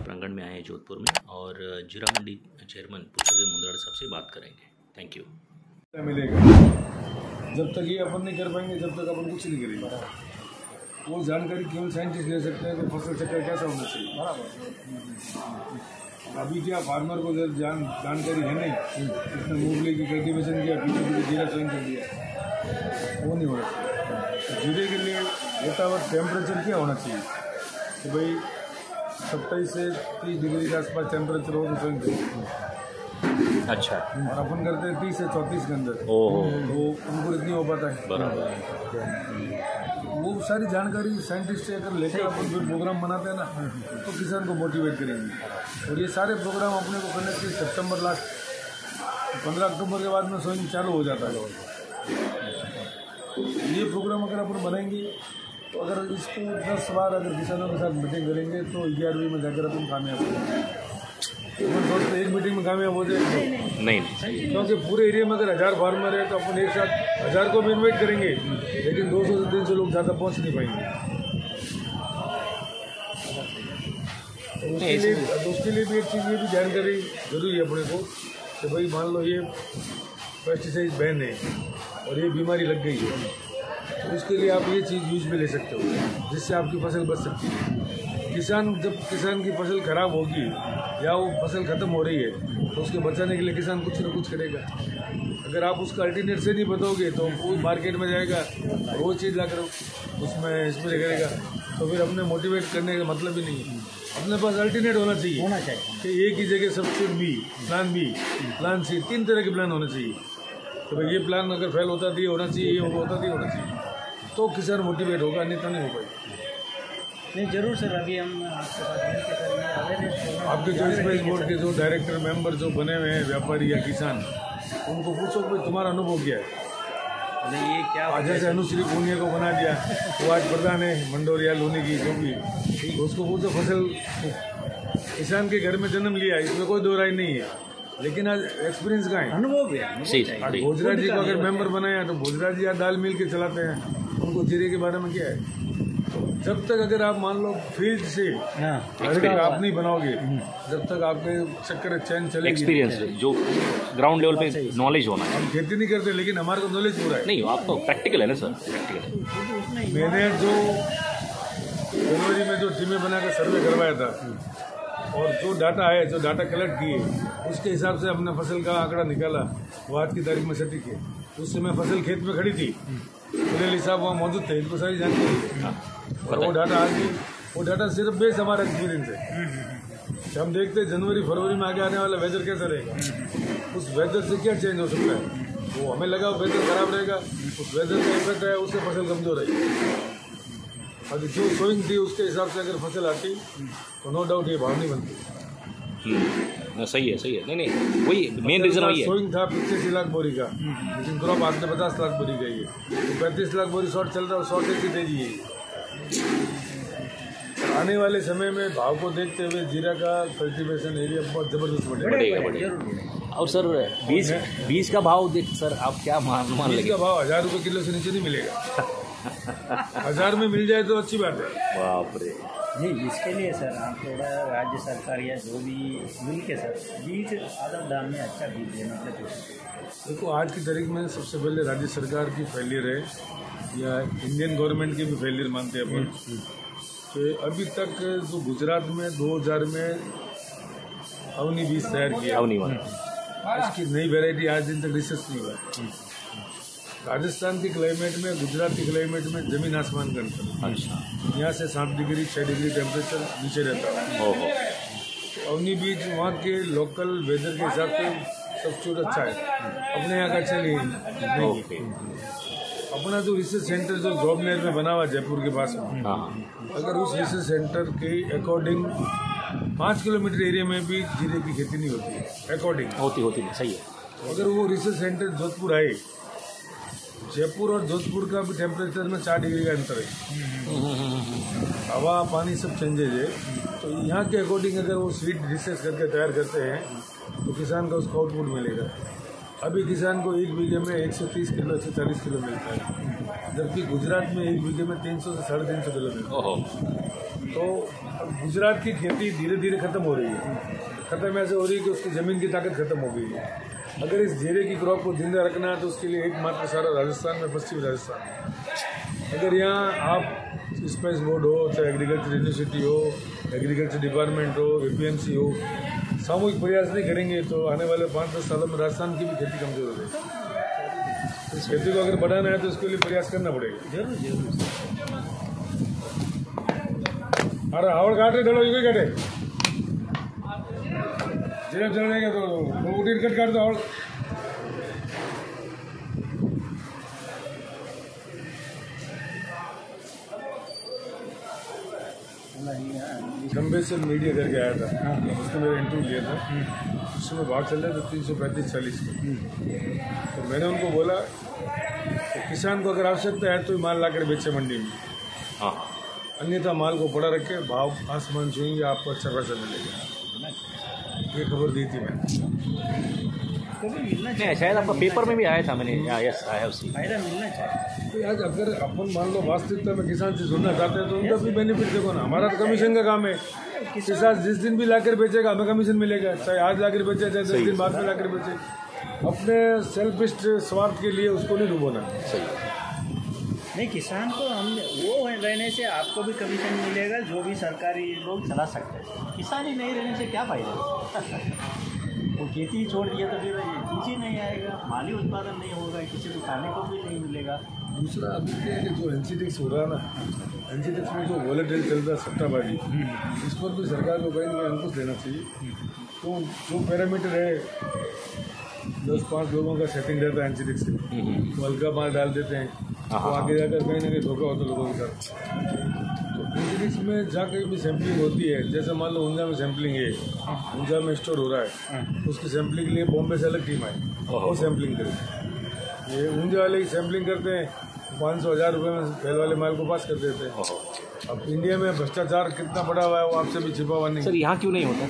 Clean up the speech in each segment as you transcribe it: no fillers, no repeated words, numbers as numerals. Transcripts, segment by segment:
प्रांगण में आए हैं जोधपुर में और जीरा मंडी चेयरमैन पुरुषोत्तम मुंदराड़ा साहब से बात करेंगे। Thank you. मिलेगा जब तक ये अपन नहीं कर पाएंगे तब तक अपन कुछ नहीं करेंगे। वो जानकारी केवल साइंटिस्ट ले सकते हैं कि फसल चक्कर कैसा होना चाहिए। बराबर। अभी क्या फार्मर को जानकारी है नहीं, उसने मूंगफली की कल्टीवेशन किया, पीछे जीरा चयन कर दिया, वो नहीं हो रहा। जीरे के लिए यथावत टेम्परेचर क्या होना चाहिए कि भाई 27 से 30 डिग्री के आसपास टेम्परेचर हो तो स्वयं करें। अच्छा। और अपन करते हैं 30 से 34 के अंदर, तो उनको इतनी हो पाता है। बराबर। वो सारी जानकारी साइंटिस्ट से अगर लेकर अपन जो प्रोग्राम बनाते हैं ना, तो किसान को मोटिवेट करेंगे। और ये सारे प्रोग्राम अपने को करने के सितंबर लास्ट 15 अक्टूबर के बाद में स्वयं चालू हो जाता है। ये प्रोग्राम अगर अपन बनाएंगे तो अगर इसको 10 बार अगर किसानों के साथ मीटिंग करेंगे तो 11वीं में जाकर अपन कामयाब होंगे। अपन सोचते एक मीटिंग में कामयाब हो जाए नहीं, क्योंकि पूरे एरिया में अगर 1000 फार्मर है तो अपन एक साथ 1000 को भी इन्वाइट करेंगे, लेकिन 200 से 300 लोग ज़्यादा पहुंच नहीं पाएंगे। तो उसके लिए भी एक चीज़ ये भी जानकारी जरूरी है अपने को कि भाई मान लो ये पेस्टिसाइड बैन है और ये बीमारी लग गई है, तो उसके लिए आप ये चीज़ यूज में ले सकते हो जिससे आपकी फसल बच सकती है। जब किसान की फसल खराब होगी या वो फसल ख़त्म हो रही है तो उसके बचाने के लिए किसान कुछ ना कुछ करेगा। अगर आप उसका अल्टरनेट से नहीं बताओगे तो वो मार्केट में जाएगा और वो चीज़ लाकर उसमें स्प्रे करेगा, तो फिर अपने मोटिवेट करने का मतलब ही नहीं है। अपने पास अल्टरनेट होना चाहिए कि एक ही जगह सब्सिडी बी, प्लान सी, 3 तरह के प्लान होने चाहिए। तो भाई ये प्लान अगर फेल होता थी होना चाहिए, ये होता थी होना चाहिए, तो किसान मोटिवेट होगा, नहीं तो नहीं हो पाएगा। नहीं जरूर सर, अभी हम आपके पास मिलकर करेंगे। आपके जो स्पेस बोर्ड के जो डायरेक्टर मेंबर जो बने हुए हैं व्यापारी या किसान, उनको पूछो कि तुम्हारा अनुभव क्या है। ये क्या जैसे अनुश्री पूनिया को बना दिया, वो आज प्रधान है मंडोरिया लोनी की, जो भी, तो उसको पूछो फसल किसान के घर में जन्म लिया, इसमें कोई दो राय नहीं है, लेकिन आज एक्सपीरियंस कहाँ है, अनुभव है। भोजरा जी को अगर मेंबर बनाया तो भोजरा जी आज दाल मिल के चलाते हैं, उनको जीरे के बारे में क्या है। जब तक अगर आप मान लो फील्ड से आप नहीं बनाओगे, जब तक आपके चक्कर चैन चलेगी, एक्सपीरियंस जो ग्राउंड लेवल पे नॉलेज होना है। हम खेती नहीं करते लेकिन हमारे को नॉलेज पूरा है। नहीं, आप तो प्रैक्टिकल है ना सर, प्रैक्टिकल। मैंने जो जनवरी में जो टीमें बनाकर सर्वे करवाया था और जो डाटा है, जो डाटा कलेक्ट किए, उसके हिसाब से हमने फसल का आंकड़ा निकाला, वो आज की तारीख में सटीक है। उस समय फसल खेत में खड़ी थी, सुनील साहब वहाँ मौजूद थे, इनको सारी जानकारी है। और वो डाटा आज भी, वो डाटा सिर्फ बेस हमारा एक्सपीरियंस है। हम देखते हैं जनवरी फरवरी में आगे आने वाला वेदर कैसा रहेगा, उस वेदर से क्या चेंज हो सकता है। वो हमें लगा वेदर खराब रहेगा, उस वेदर का इफेक्ट है, उससे फसल कमजोर रहेगी। अगर जो सोइंग थी उसके हिसाब से अगर फसल आती तो नो डाउट ये भाव नहीं बनती। सही है। नहीं, वही मेन रीजन वही है। सोइंग था 85 लाख बोरी का, लेकिन क्रॉप आज में 50 लाख बोरी का ही है, तो 35 लाख बोरी शॉर्ट चल रहा है, शॉर्टेज की तेजी है। आने वाले समय में भाव को देखते हुए जीरा का कल्टीवेशन एरिया बहुत जबरदस्त बढ़ेगा। और सर बीज का भाव देख सर, आप क्या मान बीज लेंगे? का भाव 1000 रुपये किलो से नीचे नहीं मिलेगा। 1000 में मिल जाए तो अच्छी बात है। बाप रे। नहीं, इसके लिए सर आप थोड़ा राज्य सरकार या जो भी मिल के सर बीज आदत दाम में अच्छा बीज देना चाहिए। देखो आज की तारीख में सबसे पहले राज्य सरकार की फेलियर है या इंडियन गवर्नमेंट की भी फेलियर मानते हैं अपन, कि अभी तक जो गुजरात में 2000 में अवनी बीज तैयार किया, इसकी नई वैरायटी आज दिन तक रिसर्च नहीं हुआ। राजस्थान की क्लाइमेट में, गुजरात की क्लाइमेट में जमीन आसमान का अंतर। अच्छा। यहाँ से 7 डिग्री 6 डिग्री टेम्परेचर नीचे रहता है। अवनी बीज वहाँ के लोकल वेदर के हिसाब से सब्सिट्यूट अच्छा है, अपने यहाँ का अच्छा नहीं। अपना जो रिसर्च सेंटर जो जॉबनेर में बना हुआ जयपुर के पास में, अगर उस रिसर्च सेंटर के अकॉर्डिंग 5 किलोमीटर एरिया में भी जीरे की खेती नहीं होती है, अकॉर्डिंग होती नहीं। सही है। अगर वो रिसर्च सेंटर जोधपुर आए, जयपुर और जोधपुर का भी टेम्परेचर में 4 डिग्री का अंतर है, हवा पानी सब चेंजेज है, तो यहाँ के अकॉर्डिंग अगर वो सीड रिसर्च करके तैयार करते हैं तो किसान का उसका आउटपुट मिलेगा। अभी किसान को 1 बीघे में 130 किलो 140 किलो मिलता है, जबकि गुजरात में 1 बीघे में 300 से 350 किलो मिलता है। तो अब गुजरात की खेती धीरे धीरे ख़त्म हो रही है। ख़त्म ऐसे हो रही है कि उसकी ज़मीन की ताकत ख़त्म हो गई है। अगर इस जीरे की क्रॉप को जिंदा रखना है तो उसके लिए एकमात्र सारा राजस्थान में, पश्चिमी राजस्थान में। अगर यहाँ आप स्पाइस बोर्ड हो, चाहे एग्रीकल्चर यूनिवर्सिटी हो, एग्रीकल्चर डिपार्टमेंट हो, APMC हो, सामूहिक प्रयास नहीं करेंगे तो आने वाले 5-10 सालों में राजस्थान की भी खेती कमजोर हो जाएगी। इस खेती को अगर बढ़ाना है तो इसके लिए प्रयास करना पड़ेगा। जरूर जरूर। अरे आवड़ काट रहे डलो ये काटे जीरा चढ़ेगा तो उटीर कट काट दो आवड़। लंबे से मीडिया करके आया था, उसने मेरा इंटरव्यू लिया था। उसमें भाव चल रहा था 335-40 का। तो मैंने उनको बोला तो किसान को अगर आवश्यकता है तो माल ला कर बेचे मंडी में, हाँ, अन्यथा माल को पड़ा रख के भाव आसमान छूएंगे, आपको अच्छा पैसा मिलेगा। ये खबर दी थी मैंने। नहीं शायद आपका पेपर में भी आया था, मैंने यस आई हैव सीन। फायदा मिलना चाहिए। तो आज अगर अपन मान लो वास्तविकता में किसान से जुड़ना चाहते हैं तो उनका भी बेनिफिट देखो ना। हमारा तो कमीशन का काम है। किसान जिस दिन भी लाकर बेचेगा हमें कमीशन मिलेगा, चाहे आज लाकर बेचे चाहे 10 दिन बाद में लाकर बेचे। अपने सेल्फिस्ट स्वार्थ के लिए उसको नहीं डूबोना। सही नहीं, किसान को हम वो रहने से आपको भी कमीशन मिलेगा, जो भी सरकारी लोग चला सकते हैं। किसान ही नहीं रहने से क्या फायदा? वो खेती ही छोड़ दिया तो फिर ये चीज़ ही नहीं आएगा, माली उत्पादन नहीं होगा, किसी को खाने को भी नहीं मिलेगा। दूसरा अभी क्या है कि जो एनसीटेक्स हो रहा है ना, एनसीटेक्स में जो वॉलेटाइल चल रहा है सट्टाबाजी, इस पर भी सरकार को कहीं ना कहीं अंकुश देना चाहिए। तो जो पैरामीटर है 10-5 लोगों का सेटिंग रहता है एनसीटेक्स से, वो हल्का माल डाल देते हैं तो आगे जाकर कहीं ना कहीं धोखा होता है लोगों के साथ। तो एनसीटेक्स में जहाँ कहीं भी सैम्पलिंग होती है, जैसे मान लो ऊंझा में सैम्पलिंग है, ऊंझा में स्टोर हो रहा है, उसकी सैम्पलिंग के लिए बॉम्बे से अलग टीम आई, वो सैम्पलिंग करे। ये ऊंझे वाले की सैम्पलिंग करते हैं, 500-1000 रुपये में पहले वाले माल को पास कर देते हैं। अब इंडिया में भ्रष्टाचार कितना बड़ा हुआ है वो आपसे भी छिपा हुआ नहीं। सर यहाँ क्यों नहीं होता?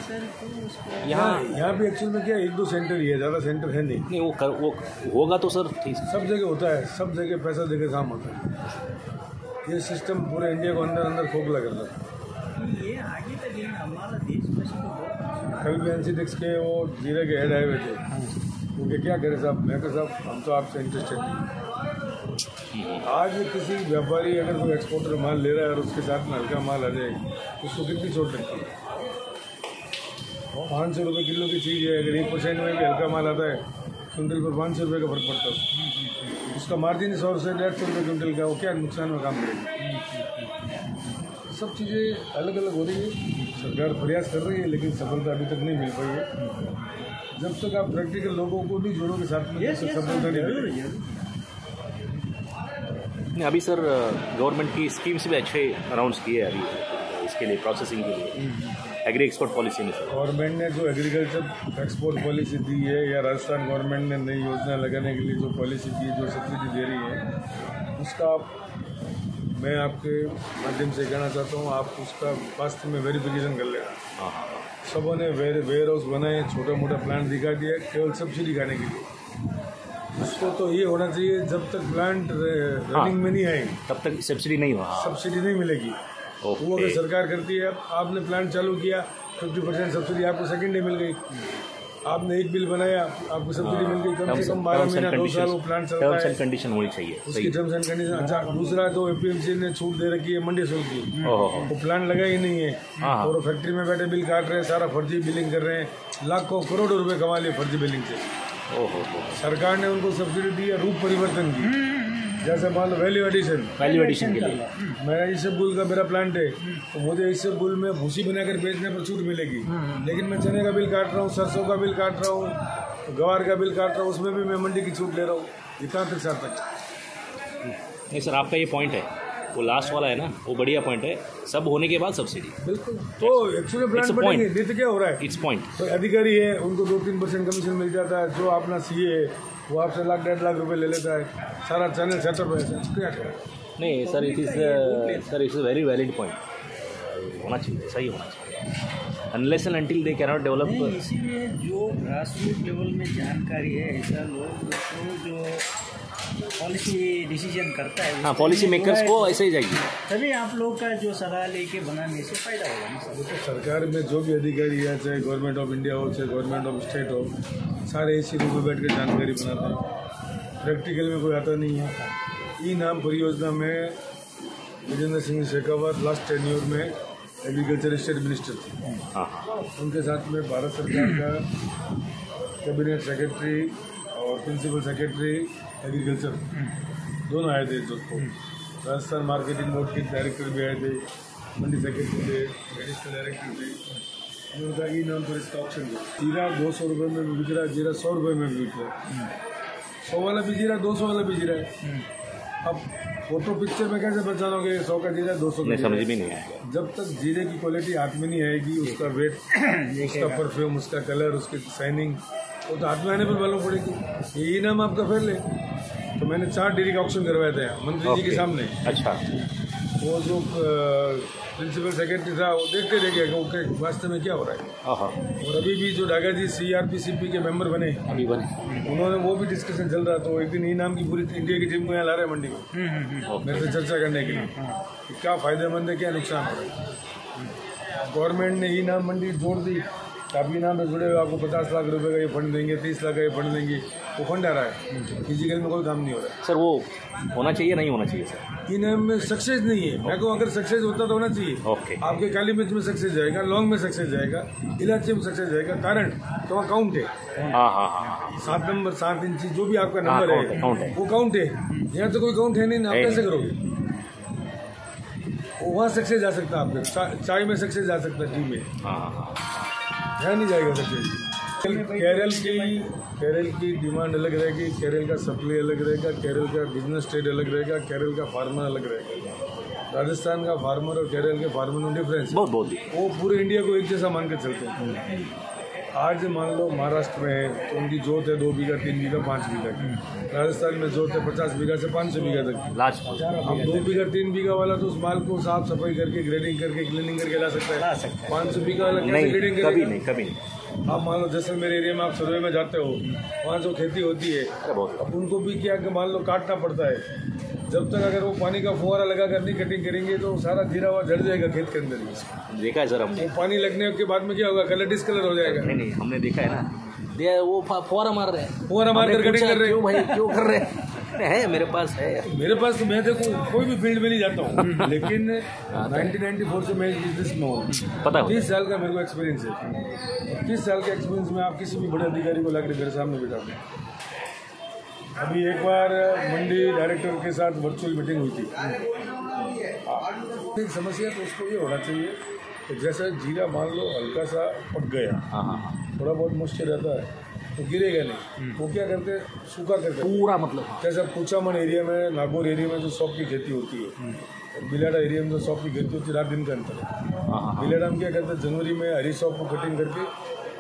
यहाँ भी एक्चुअल में क्या 1-2 सेंटर ही है, ज़्यादा सेंटर है नहीं। वो होगा तो सर ठीक। सब जगह होता है, सब जगह पैसा देके काम होता है। ये सिस्टम पूरे इंडिया को अंदर अंदर खोखला कर रहा है। ये आगे तक हमारा देश में कल भी एनसीटेक्स के वो जीरे के हेड आए हुए थे, क्योंकि क्या करें साहब, मैं कहा साहब हम तो आपसे इंटरेस्टेड नहीं। आज किसी व्यापारी अगर कोई एक्सपोर्टर माल ले रहा है और उसके साथ में हल्का माल आ जाए, उसको कितनी छूट लगती है? 500 रुपये किलो की चीज़ है, अगर 1% में भी हल्का माल आता है, क्विंटल पर 500 रुपये का फर्क पड़ता है। उसका मार्जिन 100 से 150 रुपये क्विंटल का, वो क्या नुकसान में काम करेगी? सब चीज़ें अलग अलग हो रही है, सरकार प्रयास कर रही है, लेकिन सफलता अभी तक नहीं मिल पाई है। जब तक आप प्रैक्टिकल लोगों को नहीं जोड़ोगे साथ में, तब तक सफलता नहीं मिलेगी। अभी सर गवर्नमेंट की स्कीम्स भी अच्छे अनाउंस किए हैं अभी इसके लिए, प्रोसेसिंग के लिए, एग्री एक्सपोर्ट पॉलिसी में। सर गवर्नमेंट ने जो एग्रीकल्चर एक्सपोर्ट पॉलिसी दी है, या राजस्थान गवर्नमेंट ने नई योजना लगाने के लिए जो पॉलिसी दी, जो सब्सिडी दे रही है, उसका मैं आपके माध्यम से कहना चाहता हूँ, आप उसका वास्तव में वेरिफिकेशन कर लेना। सबों ने वेयर हाउस बनाए, छोटा मोटा प्लांट दिखा दिया केवल सब्सिडी खाने के लिए। उसको तो ये होना चाहिए जब तक प्लांट रनिंग में नहीं आएंगे तब तक सब्सिडी नहीं हुआ, सब्सिडी नहीं मिलेगी। वो अगर सरकार करती है, आपने प्लांट चालू किया, 50% सब्सिडी आपको सेकेंड डे मिल गई। आपने एक बिल बनाया, आपको सब्सिडी मिल गई, कम से कम 12 महीना 2 साल वो प्लांट चलता है। टर्म्स एंड कंडीशन होनी चाहिए, उसकी टर्म्स एंड कंडीशन। अच्छा, दूसरा तो APMC ने छूट दे रखी है मंडी शुल्क की, वो प्लांट लगा ही नहीं है और फैक्ट्री में बैठे बिल काट रहे हैं, सारा फर्जी बिलिंग कर रहे हैं, लाखों करोड़ों रुपए कमा लिए फर्जी बिलिंग से। सरकार ने उनको सब्सिडी दी है, रूप परिवर्तन की। जैसे मान लो वैल्यू एडिशन के लिए मैं इसबगुल का मेरा प्लांट है, तो मुझे इसबगुल में भूसी बनाकर बेचने पर छूट मिलेगी, लेकिन मैं चने का बिल काट रहा हूँ, सरसों का बिल काट रहा हूँ, गवार का बिल काट रहा हूँ, उसमें भी मैं मंडी की छूट ले रहा हूँ। इतना तक सार्थक नहीं सर, आपका ये पॉइंट है, वो लास्ट वाला है ना, वो बढ़िया पॉइंट है, सब होने के बाद सब्सिडी। बिल्कुल, तो एक्चुअली प्लांट बढ़ेंगे, नहीं तो क्या हो रहा है? It's point. तो अधिकारी है, उनको 2-3% कमीशन मिल जाता है, जो अपना CA है वो आपसे 1-1.5 लाख रुपए ले लेता है, सारा चैनल सेटअप है। क्या करें? नहीं sir, it is very valid point, होना चाहिए, सही होना चाहिए। Unless and until they can not develop. इसीलिए जो ग्रास रूट लेवल में जानकारी है, ऐसा लोग जो पॉलिसी डिसीजन करता है। हाँ, पॉलिसी मेकर्स को ऐसे ही जाएगी, तभी आप लोग का जो सलाह लेके बनाने से फायदा होगा ना सर। तो सरकार में जो भी अधिकारी है, चाहे गवर्नमेंट ऑफ इंडिया हो, चाहे गवर्नमेंट ऑफ स्टेट हो, सारे इसी रूम में बैठ कर जानकारी बनाते हैं। प्रैक्टिकल में कोई आता नहीं है। ई नाम परियोजना में गजेंद्र सिंह शेखावत लास्ट टेन्योर में एग्रीकल्चर स्टेट मिनिस्टर थे। हाँ, उनके साथ में भारत सरकार का कैबिनेट सेक्रेटरी और प्रिंसिपल सेक्रेटरी एग्रीकल्चर दोनों आए थे जोधपुर। राजस्थान मार्केटिंग बोर्ड के डायरेक्टर भी आए थे, मंडी सेक्रेटरी थे, एडिशनल डायरेक्टर थे। उनका ई नाम पर इसका ऑप्शन था। जीरा 200 रुपये में भी बिक रहा है, जीरा 100 रुपये में भी बिक रहा है। 100 वाला भी जीरा 200 वाला भी जीरा है। अब फोटो पिक्चर में कैसे पहचानोगे 100 का जीरा 200 का? समझ भी नहीं आएगा। जब तक जीरे की क्वालिटी हाथ में नहीं आएगी, उसका वेट, उसका परफ्यूम, उसका कलर, उसकी शाइनिंग, वो तो हाथ में आने पर मालूम पड़ेगी। ये नाम आपका फिर ले। तो मैंने 4 डेयरी का ऑप्शन करवाए थे मंत्री जी के सामने। अच्छा, वो जो प्रिंसिपल सेक्रेटरी था वो देखते रह गया कि ओके वास्तव में क्या हो रहा है। हाँ, और अभी भी जो डागा जी CRPCP के मेंबर बने, अभी बने, उन्होंने वो भी डिस्कशन चल रहा। तो एक दिन ई नाम की पूरी इंडिया की टीम को यहाँ ला रहे हैं मंडी में मेरे से चर्चा करने के लिए कि क्या फायदेमंद है, क्या नुकसान हो रहा है। गवर्नमेंट ने ई नाम मंडी जोड़ दी। आप ई नाम में जुड़े हुए आपको 50 लाख रुपए का ये फंड देंगे, 30 लाख का ये फंड देंगे। वो फंड आ रहा है, फिजिकल में कोई काम नहीं हो रहा है। सर वो होना चाहिए, नहीं होना चाहिए सर? ई नाम में सक्सेस नहीं है। मैं कहूँ अगर सक्सेस होता तो होना चाहिए। ओके, आपके काली मिर्च में सक्सेस जाएगा, लौंग में सक्सेस जाएगा, इलायची में सक्सेस जाएगा। कारण तो वहाँ काउंट है। हाँ हाँ हाँ, 7 नंबर 7 इंची जो भी आपका हाँ, नंबर काउंट है। वो काउंट है। यहाँ तो कोई काउंट है नहीं ना, आप कैसे करोगे? वहाँ सक्सेस जा सकता है आपके, चाय में सक्सेस जा सकता है, टी में हाँ, यहाँ नहीं जाएगा सक्सेस। केरल की डिमांड अलग रहेगी, केरल का सप्लाई अलग रहेगा, केरल का बिजनेस ट्रेड अलग रहेगा, केरल का फार्मर अलग रहेगा। राजस्थान का फार्मर और केरल के फार्मर में डिफरेंस है। बहुत वो पूरे इंडिया को एक जैसा मान के चलते हैं। आज मान लो महाराष्ट्र में है तो उनकी जोत है 2 बीघा, 3 बीघा, 5 बीघा की। राजस्थान में जोत है 50 बीघा से 500 बीघा तक। लास्ट अब 2 बीघा 3 बीघा वाला तो उस माल को साफ सफाई करके, ग्रेडिंग करके, क्लीनिंग करके ला सकता है। 500 बीघा वाला कैसे ग्रेडिंग करेगा? कभी नहीं, कभी नहीं। आप मान लो जैसलमेर एरिया में आप सर्वे में जाते हो, वहाँ जो खेती होती है, अब उनको भी क्या कि मान लो काटना पड़ता है। जब तक अगर वो पानी का फुहारा लगा कर नहीं कटिंग करेंगे तो सारा जीरा हुआ झड़ जाएगा खेत के अंदर ही। देखा है सर हमने। वो पानी लगने के बाद में क्या होगा? कलर डिस्कलर हो जाएगा। नहीं, हमने देखा है ना, वो फुहारा मार रहे हैं, फुहारा मार कर कटिंग कर रहे हैं। क्यों भाई, क्यों कर रहे हैं? है मेरे पास है। मेरे पास तो मैं देखो कोई भी फील्ड में नहीं जाता हूँ, लेकिन 1994 से मैं इस बिजनेस में हूँ। पता है, 30 साल का मेरे को एक्सपीरियंस है। 30 साल के एक्सपीरियंस में आप किसी भी बड़े अधिकारी को लाकर मेरे सामने बिठा दें। अभी एक बार मंडी डायरेक्टर के साथ वर्चुअल मीटिंग हुई थी। एक समस्या तो उसको ये होना चाहिए कि जैसा जीरा मान लो हल्का सा पक गया, थोड़ा बहुत मॉइस्चर रहता है तो गिरेगा नहीं। वो क्या करते हैं? सूखा करते हैं पूरा, मतलब जैसे पूछामन एरिया में, नागौर एरिया में जो सौंफ की खेती होती है, बिलाडा एरिया में जो सौंफ की खेती होती है, रात दिन का अंतर है। बिलाडा में क्या करते हैं? जनवरी में हरी सौंफ को कटिंग करके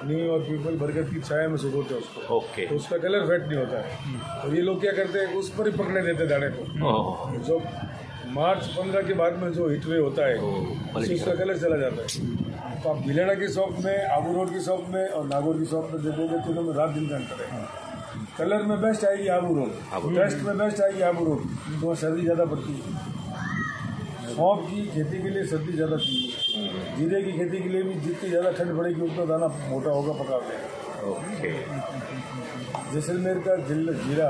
नीम और पीपल बरगद की छाया में सुखोते हैं उसको। ओके, तो उसका कलर फेड नहीं होता है। और ये लोग क्या करते हैं? उस पर ही पकड़ने देते दाने को। जो मार्च 15 के बाद में जो हीट वेव होता है उससे उसका कलर चला जाता है। तो आप बिलाडा की शॉप में, आबू रोड की शॉप में और नागौर की शॉप में देखोगे, तीनों में रात दिन का अंतर है। कलर में बेस्ट आएगी आबू रोड, टेस्ट में बेस्ट आएगी आबू रोड, तो वहाँ सर्दी ज़्यादा पड़ती है। सौंफ की खेती के लिए सर्दी ज़्यादा चाहिए। जीरे की खेती के लिए भी जितनी ज़्यादा ठंड पड़ेगी उतना दाना मोटा होगा, पका देगा। ओके। जैसलमेर का जीरा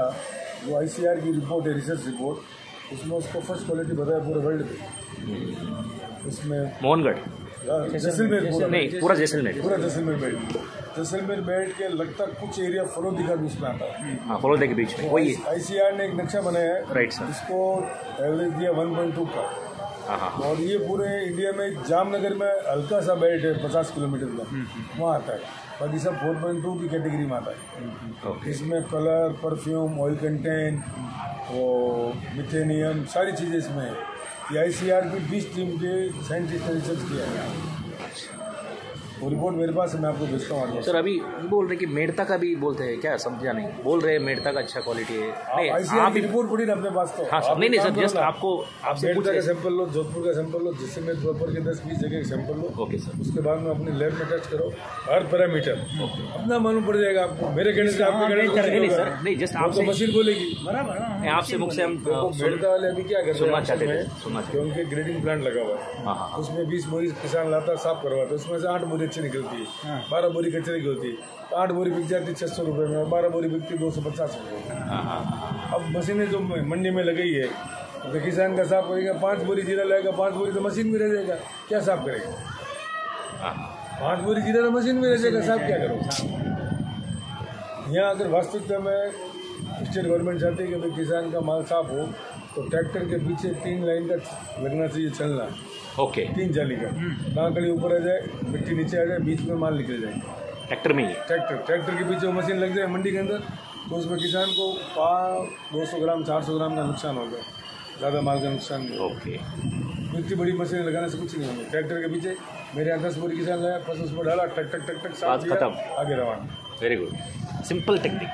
जो ICR की रिपोर्ट है, रिसर्च रिपोर्ट, उसमें उसको फर्स्ट क्वालिटी बताया पूरे वर्ल्ड में। उसमें मोहनगढ़, जैसलमेर पूरा जैसलमेर बेल्ट, जैसलमेर बेल्ट के लगभग कुछ एरिया फलोदिका बीच में आता है। हाँ, फलोदिया के बीच में वही ICR ने एक नक्शा बनाया है, राइट सर। इसको एवरेज दिया 1.2 का। और ये पूरे इंडिया में जामनगर में हल्का सा बेल्ट है 50 किलोमीटर का, वहाँ आता है। बाकी सब 4.2 की कैटेगरी में आता है। इसमें कलर, परफ्यूम, ऑयल कंटेंट, वो मिथेनियम, सारी चीज़ें इसमें है। ये ICR की 20 टीम के साइंटिस्ट ने रिसर्च किया है। वो रिपोर्ट मेरे पास है, मैं आपको भेजता हूँ। सर अभी बोल रहे कि मेड़ता का भी बोलते हैं क्या, समझा नहीं, बोल रहे हैं मेड़ता का अच्छा क्वालिटी है। नहीं आप रिपोर्ट पड़ी ना अपने पास तो। हाँ सर, नहीं सर, जस्ट आपको आपसे मेड़ता का सैंपल लो, जोधपुर का सैंपल लो, जिससे में प्रॉपर के 10-20 जगह के सैंपल लो। Okay sir. उसके बाद में अपने लैब में टेस्ट करो, हर पैरामीटर अपना मालूम पड़ जाएगा आपको। मेरे कहने से आपके कहने से नहीं सर, नहीं जस्ट आपसे मशीन बोलेगी बराबर। आपसे मुख से हम मेड़ता वाले अभी क्या करते सुनना हैं, चाहते थे, सुनना कि उनके ग्रेडिंग प्लांट लगा हुआ है। हाँ। उसमें 20 बोरी किसान लाता है, साफ करवाता है, उसमें से 8 बोरी अच्छी निकलती है, 12 बोरी कचरे की होती है, तो 8 बोरी बिक जाती है 600 रुपये में, और 12 बोरी बिकती 250 रुपये में। अब मशीनें जो मंडी में लगाई है, तो किसान का साफ करेगा, 5 बोरी जीरा लाएगा, 5 बोरी तो मशीन में रह जाएगा, क्या साफ करेगा? 5 बोरी जीरा तो मशीन में रह जाएगा, साफ क्या करो? यहाँ अगर वास्तविकता में स्टेट गवर्नमेंट चाहती है कि भाई किसान का माल साफ हो, तो ट्रैक्टर के पीछे 3 लाइन का लगना चाहिए चलना। ओके। 3 जाली का, नाकड़ी ऊपर आ जाए, मिट्टी नीचे आ जाए, बीच में माल निकल जाए ट्रैक्टर में ही। ट्रैक्टर के पीछे वो मशीन लग जाए मंडी के अंदर, तो उसमें किसान को 200 ग्राम 400 ग्राम का नुकसान होगा, ज़्यादा माल का नुकसान नहीं। ओके। इतनी बड़ी मशीन लगाने से कुछ नहीं होगा। ट्रैक्टर के पीछे मेरे यहाँ 10 बोरी किसान लाया, बस उसमें डाला, टक टक टक टक साफ किया, आगे रवाना। Very good, simple technique,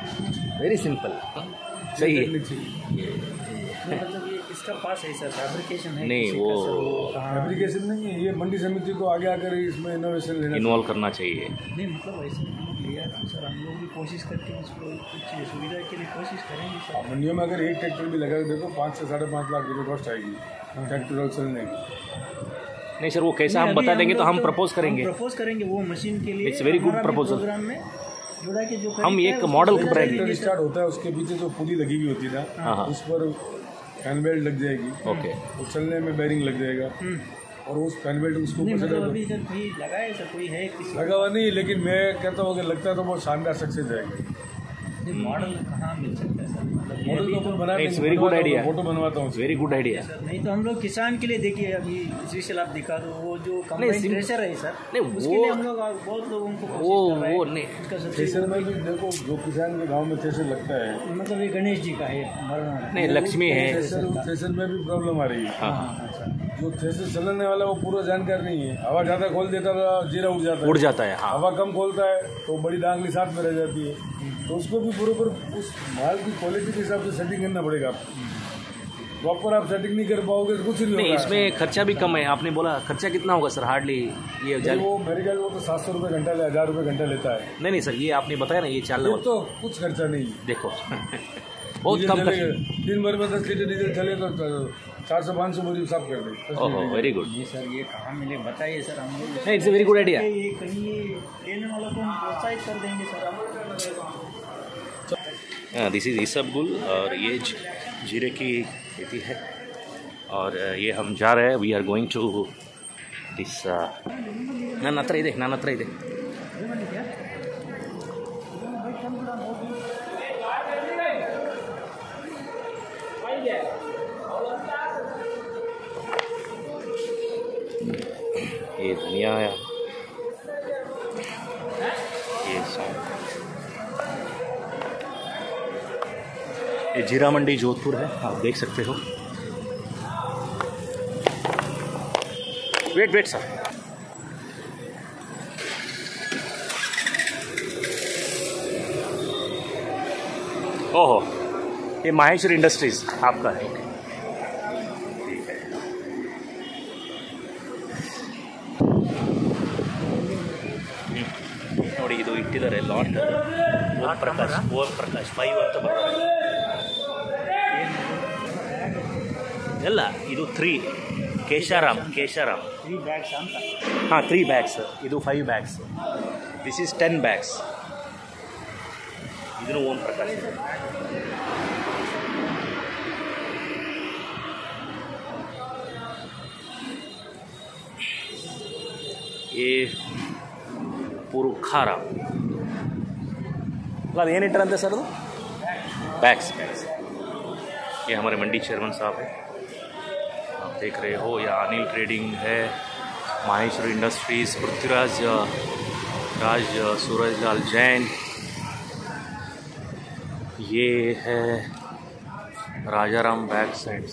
very simple, सही है। मतलब ये इसका पास है सर, फैब्रिकेशन है? नहीं वो फैब्रिकेशन नहीं है, ये मंडी समिति को आगे आकर इसमें इनोवेशन लेना, इन्वॉल्व करना चाहिए। नहीं मतलब ऐसे लिया सर, हम लोग भी कोशिश करके इसको कुछ सुविधा के लिए कोशिश करेंगे सर। मंडियों में अगर एक ट्रैक्टर भी लगा देखो 5 से 5.5 लाख रुपये कॉस्ट आएगी ट्रैक्टर चलने की। नहीं सर, वो कैसा हम बता देंगे तो हम प्रपोज करेंगे वो मशीन के लिए। It's very good proposal. Programme में जुड़ा के जो हम एक मॉडल ट्रैक्टर स्टार्ट होता है, उसके पीछे जो पुली लगी हुई होती है ना, उस पर फैन बेल्ट लग जाएगी। ओके। वो चलने में बेरिंग लग जाएगा, और उस फैन बेल्ट उसको मतलब अभी सर कोई लगा है सर, कोई है किसी लगा हुआ नहीं, लेकिन मैं कहता हूँ अगर लगता है तो बहुत शानदार सक्सेस जाएगी। मॉडल कहाँ मिल सकता है सर? मतलब मॉडल तो अपन बना it's very good idea, photo बनवाता हूँ, वेरी गुड आइडिया। नहीं तो हम लोग किसान के लिए देखिए, अभी स्पेशल आप दिखा दो वो जो कंबाइन थ्रेशर है सर, नहीं उसके लिए हम लोग बहुत लोगों को वो नहीं, थ्रेशर में भी देखो जो किसान के गांव में थ्रेशर लगता है, मतलब ये गणेश जी का है, नहीं लक्ष्मी है, थ्रेशर में भी प्रॉब्लम आ रही है। जो थ्रेशर चलाने वाला वो पूरा जानकार नहीं है, हवा ज़्यादा खोल देता तो जीरा उड़ जाता है। हाँ। हवा कम खोलता है तो बड़ी डांगली साथ में रह जाती है, तो उसको भी बरोबर उस माल की क्वालिटी के हिसाब से सेटिंग करना पड़ेगा आपको। प्रॉपर आप सेटिंग नहीं कर पाओगे तो कुछ नहीं होगा। इसमें खर्चा भी कम है। आपने बोला खर्चा कितना होगा सर? हार्डली ये वो मेरे ख्याल वो तो 700 रुपये घंटा 1000 रुपये घंटा लेता है। नहीं सर, ये आपने बताया ना, ये चालने तो कुछ खर्चा नहीं देखो बहुत कम खर्चा। दिन भर में 10 लीटर डीजल चले तो 400-500 बोरी साफ कर दे। ओहो, वेरी गुड। ये सर ये कहाँ मिले बताइए सर, हम लोग नहीं, इट्स वेरी गुड आइडिया। ये कहीं लेने वालों को हम प्रोत्साहित कर देंगे सर। दिस इज़ इसबगुल, और ये जीरे की खेती है, और ये हम जा रहे हैं, we are going to this ನನ್ನ ಹತ್ರ ಇದೆ ये धनिया है, ये सौंफ, ये जीरा मंडी जोधपुर है, आप देख सकते हो। वेट सर, ओहो, ये माहेश्वर इंडस्ट्रीज आपका है। ನೋಡಿ ಇದು ಇಟ್ಟಿದ್ದಾರೆ ಲಾಟ್ ಓಂ ಪ್ರಕಾಶ್ 5 ಅಂತ ಬರ್ತದೆ ಎಲ್ಲ ಇದು 3 ಕೇಶಾರಾಮ್ 3 ಬ್ಯಾಗ್ಸ್ ಅಂತ ಹಾಂ 3 ಬ್ಯಾಗ್ಸ್, ಇದು 5 ಬ್ಯಾಗ್ಸ್, ದಿಸ್ ಈಸ್ 10 ಬ್ಯಾಗ್ಸ್, ಇದನ್ನು ಓಂ ಪ್ರಕಾಶ್। ये पुरुखारा मतलब ಏನು ಇಟ್ಟರಂತೆ ಸರ್ ಅದು बैग्स। ये हमारे मंडी चेयरमैन साहब हैं, आप देख रहे हो। यह अनिल ट्रेडिंग है, माहेश्वर इंडस्ट्रीज, पृथ्वीराज सूरजलाल जैन, ये है राजाराम बैग्स एंड